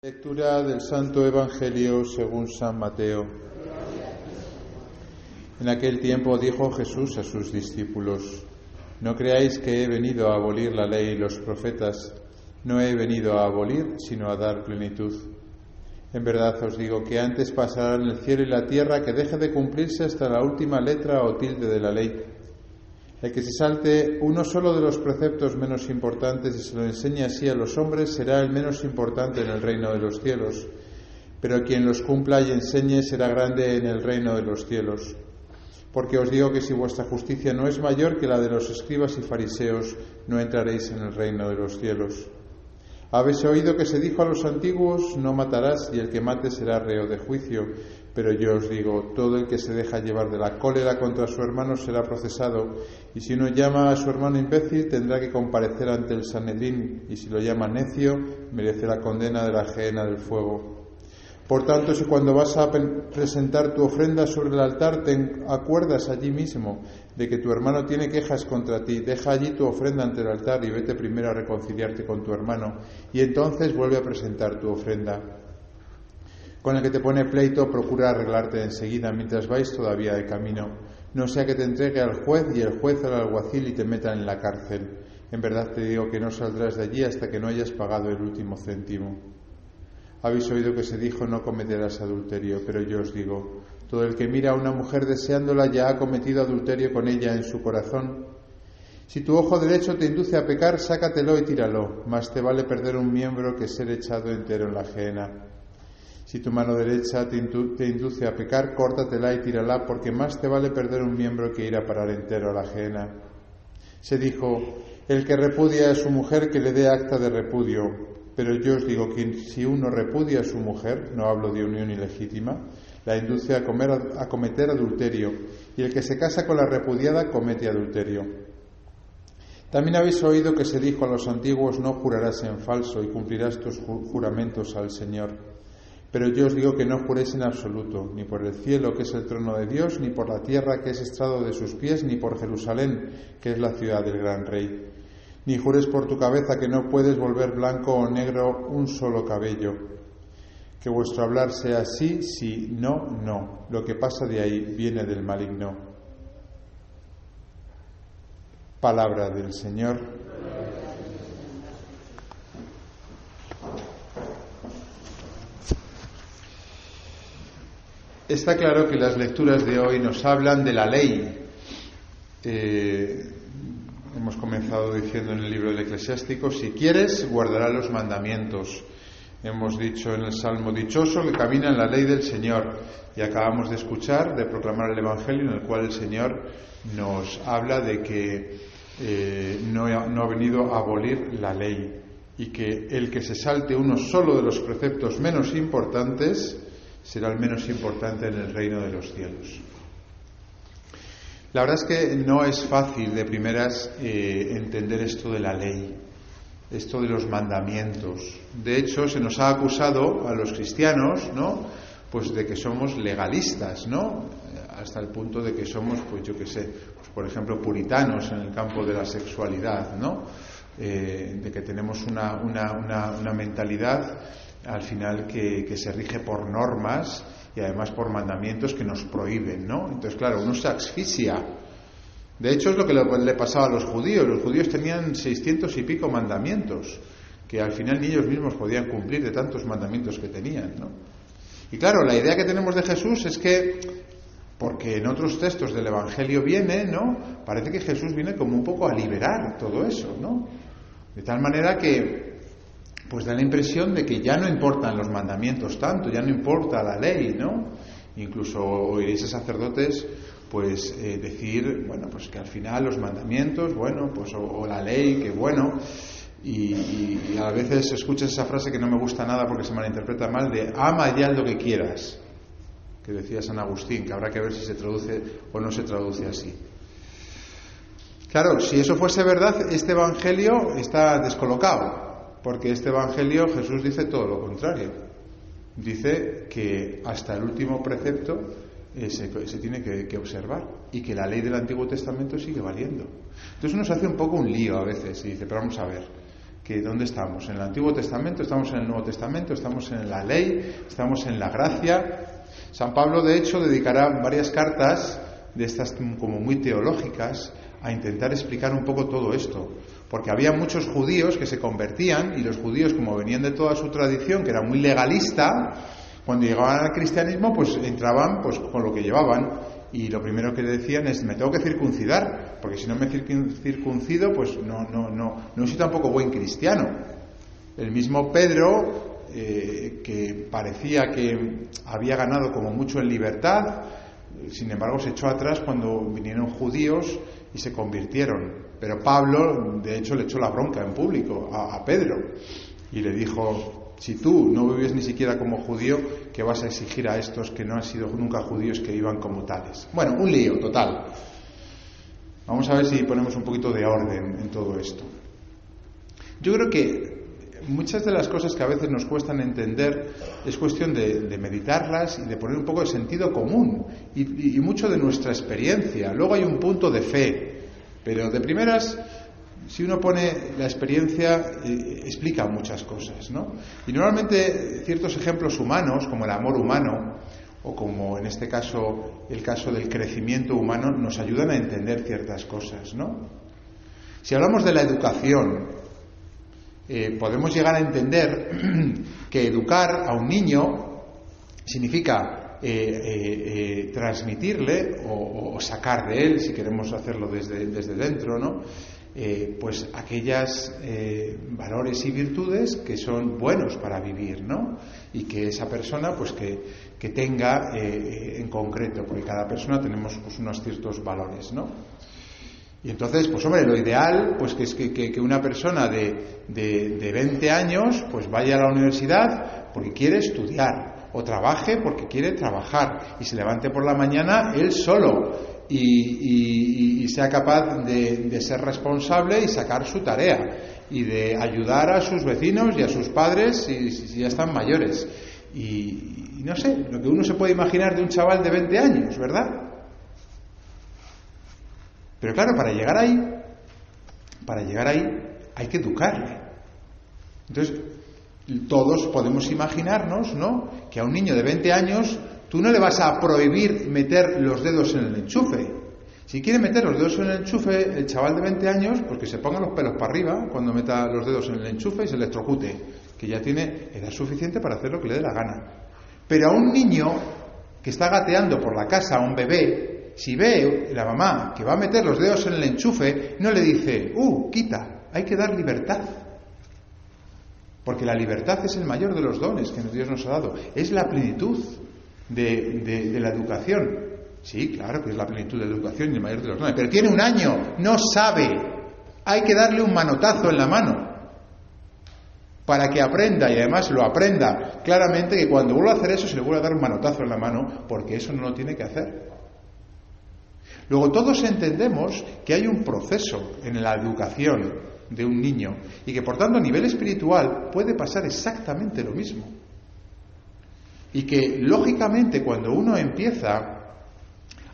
Lectura del Santo Evangelio según San Mateo. En aquel tiempo dijo Jesús a sus discípulos: No creáis que he venido a abolir la ley y los profetas. No he venido a abolir, sino a dar plenitud. En verdad os digo que antes pasarán el cielo y la tierra que deje de cumplirse hasta la última letra o tilde de la ley. El que se salte uno solo de los preceptos menos importantes y se lo enseñe así a los hombres será el menos importante en el reino de los cielos, pero quien los cumpla y enseñe será grande en el reino de los cielos. Porque os digo que si vuestra justicia no es mayor que la de los escribas y fariseos, no entraréis en el reino de los cielos. Habéis oído que se dijo a los antiguos: no matarás, y el que mate será reo de juicio. Pero yo os digo, todo el que se deja llevar de la cólera contra su hermano será procesado, y si uno llama a su hermano imbécil tendrá que comparecer ante el Sanedrín, y si lo llama necio merece la condena de la gehenna del fuego. Por tanto, si cuando vas a presentar tu ofrenda sobre el altar te acuerdas allí mismo de que tu hermano tiene quejas contra ti, deja allí tu ofrenda ante el altar y vete primero a reconciliarte con tu hermano, y entonces vuelve a presentar tu ofrenda. Con el que te pone pleito, procura arreglarte enseguida mientras vais todavía de camino, no sea que te entregue al juez y el juez al alguacil y te metan en la cárcel. En verdad te digo que no saldrás de allí hasta que no hayas pagado el último céntimo. Habéis oído que se dijo: no cometerás adulterio, pero yo os digo, todo el que mira a una mujer deseándola ya ha cometido adulterio con ella en su corazón. Si tu ojo derecho te induce a pecar, sácatelo y tíralo, más te vale perder un miembro que ser echado entero en la gehenna. Si tu mano derecha te induce a pecar, córtatela y tírala, porque más te vale perder un miembro que ir a parar entero a la gehenna. Se dijo: el que repudia a su mujer, que le dé acta de repudio. Pero yo os digo que si uno repudia a su mujer, no hablo de unión ilegítima, la induce a cometer adulterio, y el que se casa con la repudiada comete adulterio. También habéis oído que se dijo a los antiguos: no jurarás en falso y cumplirás tus juramentos al Señor. Pero yo os digo que no juréis en absoluto, ni por el cielo, que es el trono de Dios, ni por la tierra, que es estrado de sus pies, ni por Jerusalén, que es la ciudad del gran Rey. Ni jures por tu cabeza, que no puedes volver blanco o negro un solo cabello. Que vuestro hablar sea sí, sí, no, no. Lo que pasa de ahí viene del maligno. Palabra del Señor. Está claro que las lecturas de hoy nos hablan de la ley. Hemos comenzado diciendo en el libro del Eclesiástico: si quieres, guardará los mandamientos. Hemos dicho en el Salmo: dichoso que camina en la ley del Señor. Y acabamos de escuchar, de proclamar el Evangelio, en el cual el Señor nos habla de que no ha venido a abolir la ley, y que el que se salte uno solo de los preceptos menos importantes será el menos importante en el reino de los cielos. La verdad es que no es fácil de primeras entender esto de la ley, esto de los mandamientos. De hecho, se nos ha acusado a los cristianos, ¿no?, pues de que somos legalistas, ¿no?, hasta el punto de que somos, pues yo qué sé, pues por ejemplo, puritanos en el campo de la sexualidad, ¿no?, de que tenemos una mentalidad al final que se rige por normas y además por mandamientos que nos prohíben, ¿no? Entonces, claro, uno se asfixia. De hecho, es lo que le pasaba a los judíos. Los judíos tenían 600 y pico mandamientos que al final ni ellos mismos podían cumplir de tantos mandamientos que tenían, ¿no? Y claro, la idea que tenemos de Jesús es que, porque en otros textos del Evangelio viene, ¿no?, parece que Jesús viene como un poco a liberar todo eso, ¿no? De tal manera que pues da la impresión de que ya no importan los mandamientos tanto, ya no importa la ley, ¿no? Incluso oiréis a sacerdotes pues decir, bueno, pues que al final los mandamientos, bueno, pues o la ley, que bueno, y a veces escuchas esa frase que no me gusta nada porque se malinterpreta mal, de ama ya lo que quieras, que decía San Agustín, que habrá que ver si se traduce o no se traduce así. Claro, si eso fuese verdad, este evangelio está descolocado. Porque este Evangelio Jesús dice todo lo contrario. Dice que hasta el último precepto se tiene que observar y que la ley del Antiguo Testamento sigue valiendo. Entonces uno se hace un poco un lío a veces y dice, pero vamos a ver, que ¿dónde estamos? ¿En el Antiguo Testamento? ¿Estamos en el Nuevo Testamento? ¿Estamos en la ley? ¿Estamos en la gracia? San Pablo, de hecho, dedicará varias cartas de estas como muy teológicas a intentar explicar un poco todo esto, porque había muchos judíos que se convertían, y los judíos, como venían de toda su tradición, que era muy legalista, cuando llegaban al cristianismo, pues entraban pues con lo que llevaban, y lo primero que le decían es: me tengo que circuncidar, porque si no me circuncido, pues no soy tampoco buen cristiano. El mismo Pedro, que parecía que había ganado como mucho en libertad, sin embargo se echó atrás cuando vinieron judíos y se convirtieron. Pero Pablo, de hecho, le echó la bronca en público a Pedro y le dijo: si tú no vives ni siquiera como judío, ¿qué vas a exigir a estos que no han sido nunca judíos, que iban como tales? Bueno, un lío total. Vamos a ver si ponemos un poquito de orden en todo esto. Yo creo que muchas de las cosas que a veces nos cuestan entender es cuestión de meditarlas y de poner un poco de sentido común y mucho de nuestra experiencia. Luego hay un punto de fe, pero de primeras, si uno pone la experiencia, explica muchas cosas, ¿no? Y normalmente ciertos ejemplos humanos, como el amor humano, o como en este caso el caso del crecimiento humano, nos ayudan a entender ciertas cosas, ¿no? Si hablamos de la educación, podemos llegar a entender que educar a un niño significa transmitirle o sacar de él, si queremos hacerlo desde dentro, ¿no? Pues aquellas valores y virtudes que son buenos para vivir, ¿no? Y que esa persona pues que tenga en concreto, porque cada persona tenemos pues unos ciertos valores, ¿no? Y entonces, pues hombre, lo ideal pues que es que una persona de 20 años pues vaya a la universidad porque quiere estudiar, o trabaje porque quiere trabajar, y se levante por la mañana él solo y sea capaz de ser responsable y sacar su tarea y de ayudar a sus vecinos y a sus padres si ya están mayores. Y no sé, lo que uno se puede imaginar de un chaval de 20 años, ¿verdad? Pero claro, para llegar ahí hay que educarle. Entonces, todos podemos imaginarnos, ¿no?, que a un niño de 20 años tú no le vas a prohibir meter los dedos en el enchufe. Si quiere meter los dedos en el enchufe, el chaval de 20 años, pues que se ponga los pelos para arriba cuando meta los dedos en el enchufe y se electrocute, que ya tiene edad suficiente para hacer lo que le dé la gana. Pero a un niño que está gateando por la casa, a un bebé, si ve la mamá que va a meter los dedos en el enchufe, no le dice: quita, hay que dar libertad. Porque la libertad es el mayor de los dones que Dios nos ha dado. Es la plenitud de la educación. Sí, claro que es la plenitud de la educación y el mayor de los dones. Pero tiene 1 año, no sabe. Hay que darle un manotazo en la mano para que aprenda, y además lo aprenda claramente, que cuando vuelva a hacer eso se le vuelve a dar un manotazo en la mano, porque eso no lo tiene que hacer. Luego todos entendemos que hay un proceso en la educación de un niño y que por tanto a nivel espiritual puede pasar exactamente lo mismo. Y que lógicamente cuando uno empieza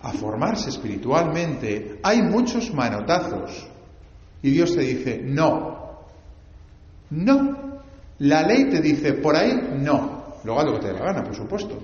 a formarse espiritualmente hay muchos manotazos y Dios te dice: no, la ley te dice por ahí no, luego haz lo que te dé la gana, por supuesto,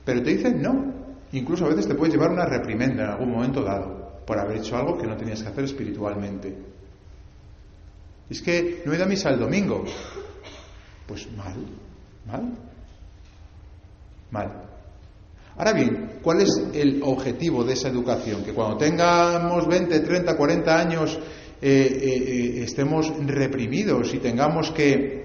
pero te dice no. Incluso a veces te puedes llevar una reprimenda en algún momento dado por haber hecho algo que no tenías que hacer espiritualmente. Es que no he ido a misa el domingo. Pues mal. Ahora bien, ¿cuál es el objetivo de esa educación? Que cuando tengamos 20, 30, 40 años estemos reprimidos y tengamos que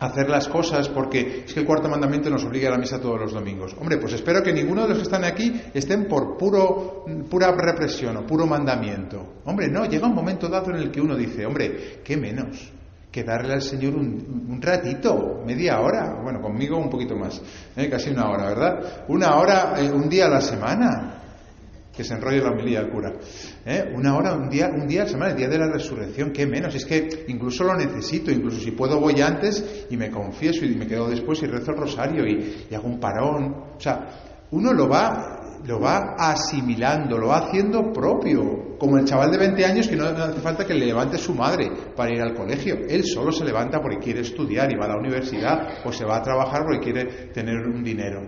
hacer las cosas porque es que el 4.º mandamiento nos obliga a la misa todos los domingos. Hombre, pues espero que ninguno de los que están aquí estén por pura represión o puro mandamiento. Hombre, no, llega un momento dado en el que uno dice: hombre, ¿qué menos que darle al Señor un ratito, media hora? Bueno, conmigo un poquito más, casi 1 hora, ¿verdad? 1 hora, un día a la semana. Que se enrolle la homilía del cura. 1 hora, un día a la semana, el día de la resurrección, qué menos. Es que incluso lo necesito, incluso si puedo voy antes y me confieso y me quedo después y rezo el rosario y hago un parón. O sea, uno lo va asimilando, lo va haciendo propio, como el chaval de 20 años que no hace falta que le levante su madre para ir al colegio. Él solo se levanta porque quiere estudiar y va a la universidad, o se va a trabajar porque quiere tener un dinero.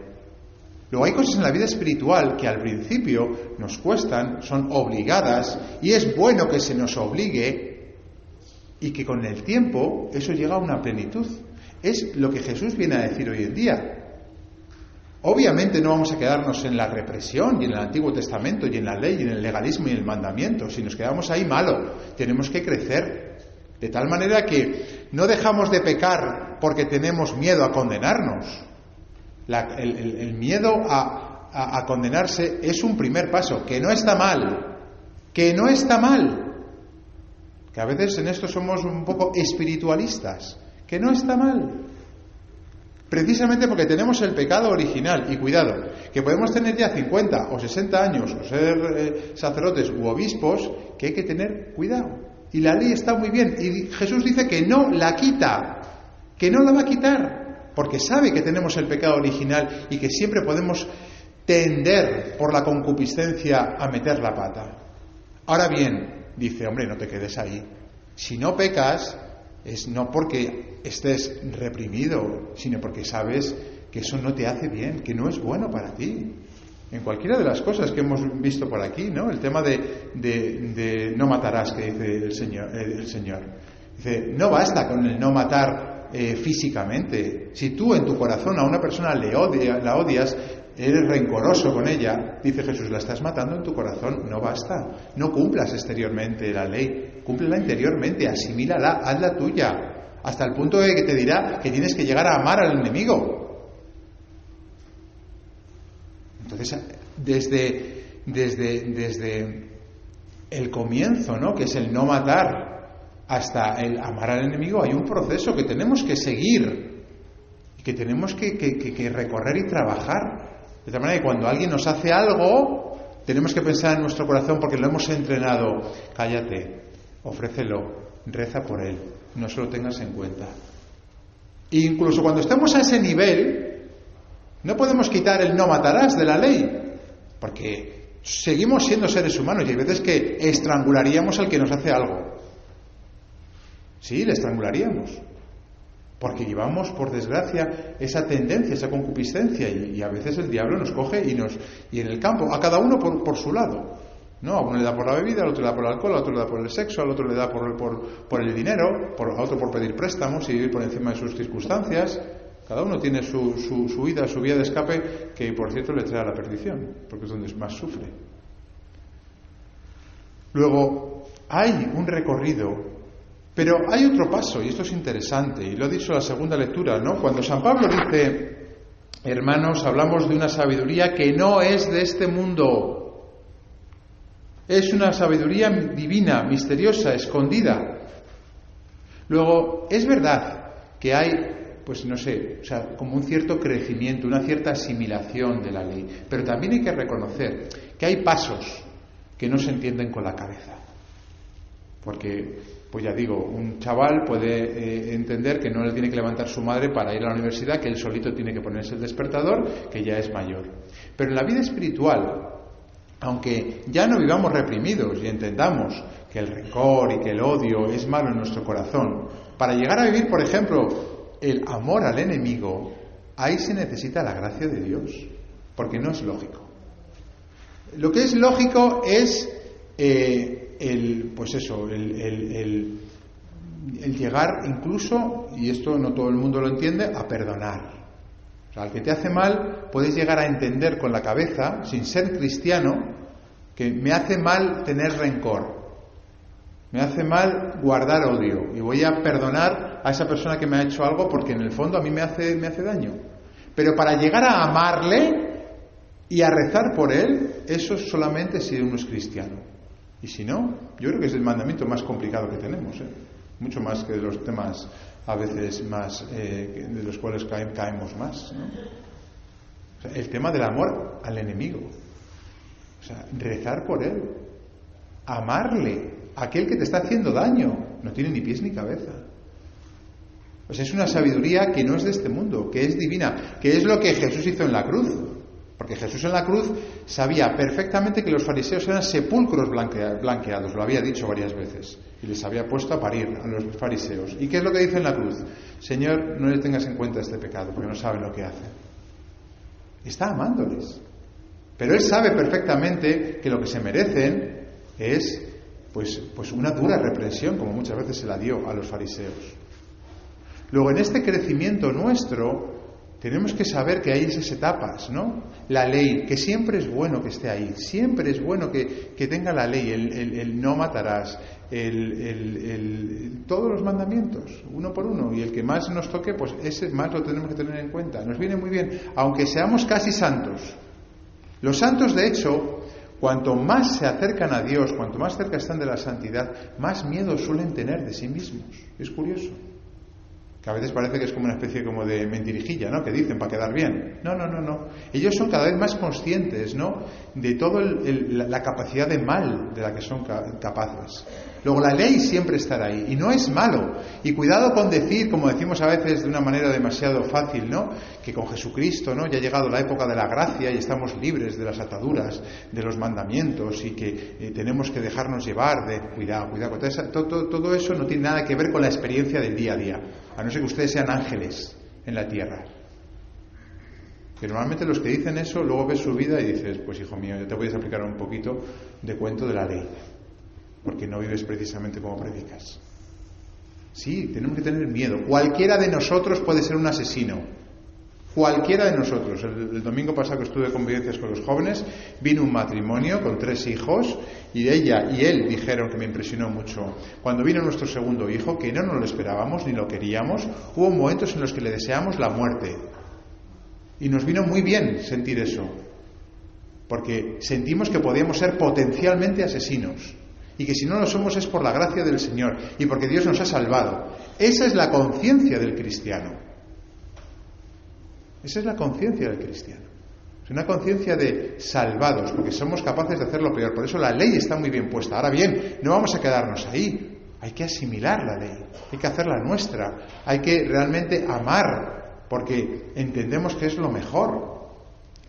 Luego hay cosas en la vida espiritual que al principio nos cuestan, son obligadas, y es bueno que se nos obligue, y que con el tiempo eso llega a una plenitud. Es lo que Jesús viene a decir hoy en día. Obviamente no vamos a quedarnos en la represión y en el Antiguo Testamento y en la ley y en el legalismo y en el mandamiento. Si nos quedamos ahí, malo. Tenemos que crecer. De tal manera que no dejamos de pecar porque tenemos miedo a condenarnos. El miedo a condenarse es un primer paso, que no está mal. Que no está mal. Que a veces en esto somos un poco espiritualistas. Que no está mal. Precisamente porque tenemos el pecado original. Y cuidado, que podemos tener ya 50 o 60 años, o ser sacerdotes u obispos, que hay que tener cuidado. Y la ley está muy bien. Y Jesús dice que no la quita, que no la va a quitar, porque sabe que tenemos el pecado original y que siempre podemos tender por la concupiscencia a meter la pata. Ahora bien, dice, hombre, no te quedes ahí. Si no pecas, es no porque estés reprimido, sino porque sabes que eso no te hace bien, que no es bueno para ti. En cualquiera de las cosas que hemos visto por aquí, ¿no? El tema de no matarás, que dice el Señor. Dice, no basta con el no matar físicamente. Si tú en tu corazón a una persona la odias, eres rencoroso con ella, dice Jesús, la estás matando en tu corazón, no basta. No cumplas exteriormente la ley, cúmplela interiormente, asimílala, hazla tuya, hasta el punto de que te dirá que tienes que llegar a amar al enemigo. Entonces, desde el comienzo, ¿no?, que es el no matar, hasta el amar al enemigo, hay un proceso que tenemos que seguir y que tenemos que recorrer y trabajar. De tal manera que cuando alguien nos hace algo, tenemos que pensar en nuestro corazón, porque lo hemos entrenado. Cállate, ofrécelo, reza por él, no se lo tengas en cuenta. E incluso cuando estemos a ese nivel, no podemos quitar el no matarás de la ley, porque seguimos siendo seres humanos y hay veces que estrangularíamos al que nos hace algo. Sí, le estrangularíamos. Porque llevamos, por desgracia, esa tendencia, esa concupiscencia, y a veces el diablo nos coge y en el campo, a cada uno por su lado, ¿no? A uno le da por la bebida, al otro le da por el alcohol, al otro le da por el sexo, al otro le da por el dinero, a otro por pedir préstamos y vivir por encima de sus circunstancias. Cada uno tiene su huida, su vía de escape, que por cierto le trae a la perdición, porque es donde más sufre. Luego, hay un recorrido. Pero hay otro paso, y esto es interesante, y lo ha dicho la segunda lectura, ¿no? Cuando San Pablo dice, hermanos, hablamos de una sabiduría que no es de este mundo. Es una sabiduría divina, misteriosa, escondida. Luego, es verdad que hay, pues no sé, o sea, como un cierto crecimiento, una cierta asimilación de la ley, pero también hay que reconocer que hay pasos que no se entienden con la cabeza. Porque, pues ya digo, un chaval puede entender que no le tiene que levantar su madre para ir a la universidad, que él solito tiene que ponerse el despertador, que ya es mayor. Pero en la vida espiritual, aunque ya no vivamos reprimidos y entendamos que el rencor y que el odio es malo en nuestro corazón, para llegar a vivir, por ejemplo, el amor al enemigo, ahí se necesita la gracia de Dios, porque no es lógico. Lo que es lógico es el llegar incluso, y esto no todo el mundo lo entiende, a perdonar. O sea, al que te hace mal puedes llegar a entender con la cabeza, sin ser cristiano, que me hace mal tener rencor, me hace mal guardar odio, y voy a perdonar a esa persona que me ha hecho algo porque en el fondo a mí me hace daño. Pero para llegar a amarle y a rezar por él, eso solamente si uno es cristiano. Y si no, yo creo que es el mandamiento más complicado que tenemos, mucho más que de los temas a veces más de los cuales caemos más, ¿no? O sea, el tema del amor al enemigo, o sea, rezar por él, amarle, aquel que te está haciendo daño, no tiene ni pies ni cabeza. O sea, es una sabiduría que no es de este mundo, que es divina, que es lo que Jesús hizo en la cruz. Porque Jesús en la cruz sabía perfectamente que los fariseos eran sepulcros blanqueados, lo había dicho varias veces, y les había puesto a parir a los fariseos. ¿Y qué es lo que dice en la cruz? Señor, no les tengas en cuenta este pecado, porque no saben lo que hacen. Está amándoles. Pero Él sabe perfectamente que lo que se merecen es pues una dura reprensión, como muchas veces se la dio a los fariseos. Luego, en este crecimiento nuestro, tenemos que saber que hay esas etapas, ¿no? La ley, que siempre es bueno que esté ahí, siempre es bueno que tenga la ley, el no matarás, todos los mandamientos, uno por uno, y el que más nos toque, pues ese más lo tenemos que tener en cuenta. Nos viene muy bien, aunque seamos casi santos. Los santos, de hecho, cuanto más se acercan a Dios, cuanto más cerca están de la santidad, más miedo suelen tener de sí mismos. Es curioso. Que a veces parece que es como una especie como de mentirijilla, ¿no? Que dicen para quedar bien. No. Ellos son cada vez más conscientes, ¿no? De toda la capacidad de mal de la que son capaces. Luego, la ley siempre estará ahí, y no es malo. Y cuidado con decir, como decimos a veces de una manera demasiado fácil, ¿no? Que con Jesucristo, ¿no? Ya ha llegado la época de la gracia y estamos libres de las ataduras, de los mandamientos, y que tenemos que dejarnos llevar de... Cuidado. Todo eso no tiene nada que ver con la experiencia del día a día. A no ser que ustedes sean ángeles en la tierra. Que normalmente los que dicen eso, luego ves su vida y dices, pues hijo mío, ya te puedes aplicar un poquito de cuento de la ley, porque no vives precisamente como predicas. Sí, tenemos que tener miedo. Cualquiera de nosotros puede ser un asesino. Cualquiera de nosotros. El domingo pasado que estuve en convivencias con los jóvenes, vino un matrimonio con 3 hijos, y ella y él dijeron, que me impresionó mucho, cuando vino nuestro segundo hijo, que no nos lo esperábamos ni lo queríamos, hubo momentos en los que le deseamos la muerte. Y nos vino muy bien sentir eso, porque sentimos que podíamos ser potencialmente asesinos, y que si no lo somos es por la gracia del Señor, y porque Dios nos ha salvado. Esa es la conciencia del cristiano. Esa es la conciencia del cristiano. Es una conciencia de salvados, porque somos capaces de hacer lo peor. Por eso la ley está muy bien puesta. Ahora bien, no vamos a quedarnos ahí. Hay que asimilar la ley, hay que hacerla nuestra, hay que realmente amar, porque entendemos que es lo mejor.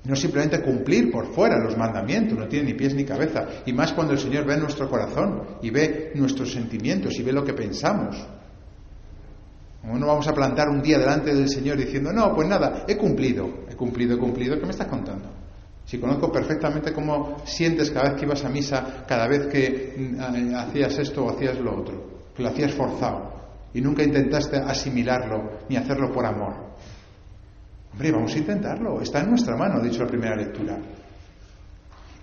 No simplemente cumplir por fuera los mandamientos, no tiene ni pies ni cabeza. Y más cuando el Señor ve nuestro corazón y ve nuestros sentimientos y ve lo que pensamos. No vamos a plantar un día delante del Señor diciendo, no, pues nada, he cumplido. ¿Qué me estás contando? Si conozco perfectamente cómo sientes cada vez que ibas a misa, cada vez que hacías esto o hacías lo otro, que lo hacías forzado y nunca intentaste asimilarlo ni hacerlo por amor. Hombre, vamos a intentarlo, está en nuestra mano, ha dicho la primera lectura.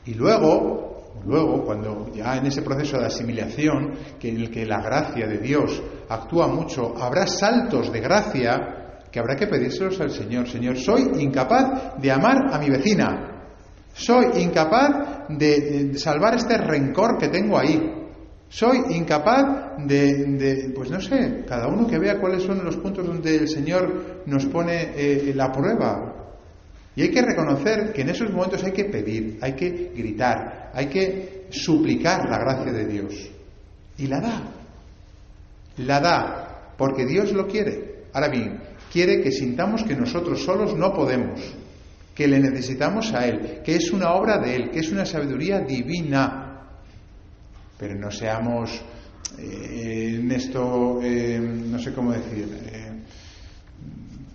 Y luego, cuando ya en ese proceso de asimilación, en el que la gracia de Dios actúa mucho, habrá saltos de gracia que habrá que pedírselos al Señor. Señor, soy incapaz de amar a mi vecina. Soy incapaz de salvar este rencor que tengo ahí. Soy incapaz pues no sé, cada uno que vea cuáles son los puntos donde el Señor nos pone la prueba. Y hay que reconocer que en esos momentos hay que pedir, hay que gritar, hay que suplicar la gracia de Dios. Y la da, porque Dios lo quiere. Ahora bien, quiere que sintamos que nosotros solos no podemos, que le necesitamos a Él, que es una obra de Él, que es una sabiduría divina. Pero no seamos en esto, no sé cómo decir,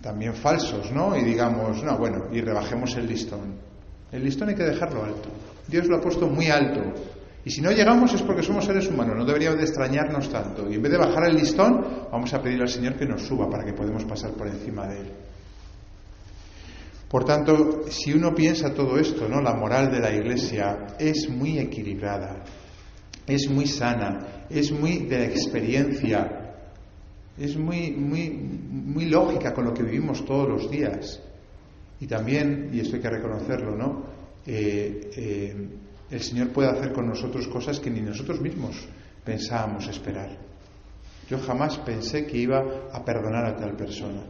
también falsos, ¿no? Y digamos, no, bueno, y rebajemos el listón. El listón hay que dejarlo alto. Dios lo ha puesto muy alto. Y si no llegamos es porque somos seres humanos, no deberíamos de extrañarnos tanto. Y en vez de bajar el listón, vamos a pedir al Señor que nos suba para que podamos pasar por encima de Él. Por tanto, si uno piensa todo esto, ¿no? La moral de la Iglesia es muy equilibrada, es muy sana, es muy de la experiencia, es muy lógica con lo que vivimos todos los días. Y también, y esto hay que reconocerlo, ¿no? El Señor puede hacer con nosotros cosas que ni nosotros mismos pensábamos esperar. Yo jamás pensé que iba a perdonar a tal persona.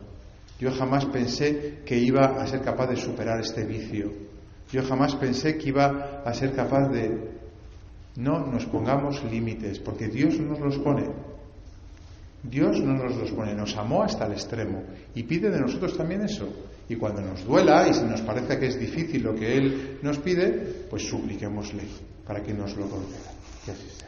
Yo jamás pensé que iba a ser capaz de superar este vicio. Yo jamás pensé que iba a ser capaz de... No nos pongamos límites, porque Dios nos los pone. Dios no nos los pone, nos amó hasta el extremo y pide de nosotros también eso. Y cuando nos duela y si nos parece que es difícil lo que Él nos pide, pues supliquémosle para que nos lo conceda. Que así sea.